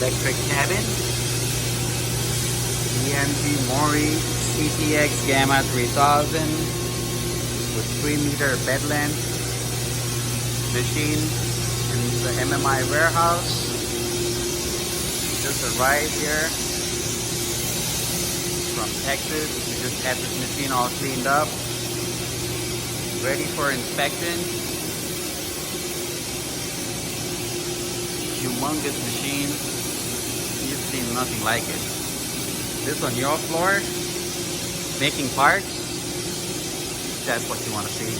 electric cabin. DMG Mori CTX Gamma 3000 with 3-meter bed length. Machine in the MMI warehouse. Just arrived here from Texas. We just had this machine all cleaned up, ready for inspection. Humongous machine. You've seen nothing like it. This on your floor, making parts, that's what you want to see.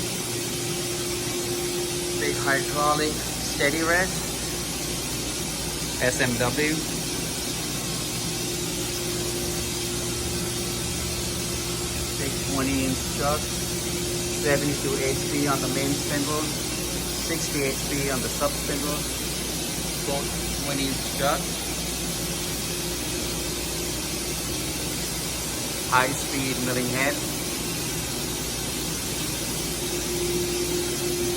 Big hydraulic steady rest, SMW. Big 20-inch chuck, 72 HP on the main spindle, 60 HP on the sub spindle, both 20-inch chucks. High-speed milling head.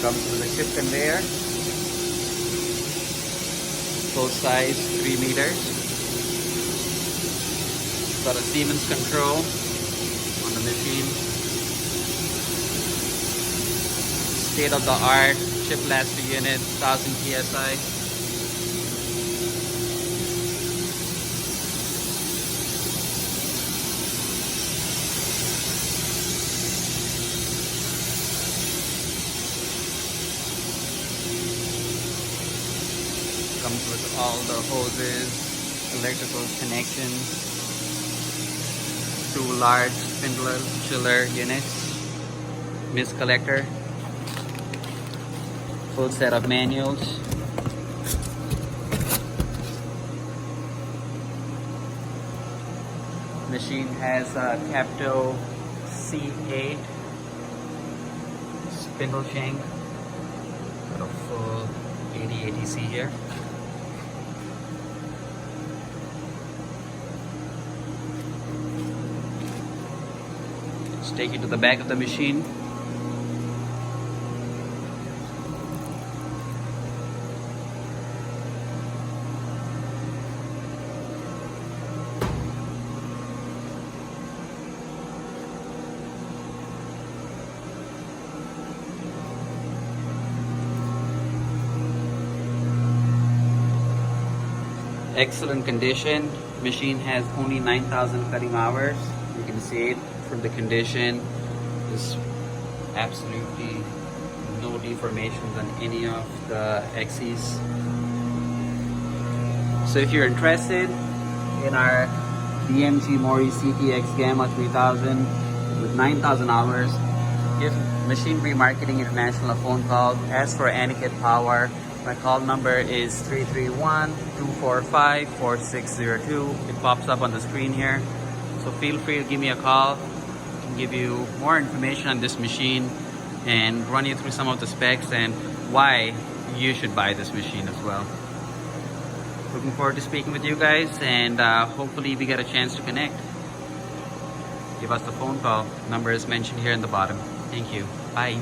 Comes with a ship conveyor. Full size, 3 meters. Got a Siemens control on the machine. State-of-the-art chip blaster unit, 1000 PSI. Comes with all the hoses, electrical connections, 2 large spindle chiller units, mist collector, full set of manuals. Machine has a Capto C8 spindle shank. Got a full 80 ATC here. Take it to the back of the machine. Excellent condition. Machine has only 9,000 cutting hours. You can see it from the condition. There's absolutely no deformations on any of the axes. So if you're interested in our DMG Mori CTX Gamma 3000 with 9,000 hours, give Machinery Marketing International a phone call. Ask for Aniket Power. My call number is 331-245-4602. It pops up on the screen here. So feel free to give me a call. I can give you more information on this machine and run you through some of the specs and why you should buy this machine as well. Looking forward to speaking with you guys, and hopefully we get a chance to connect. Give us the phone call. Number is mentioned here in the bottom. Thank you. Bye.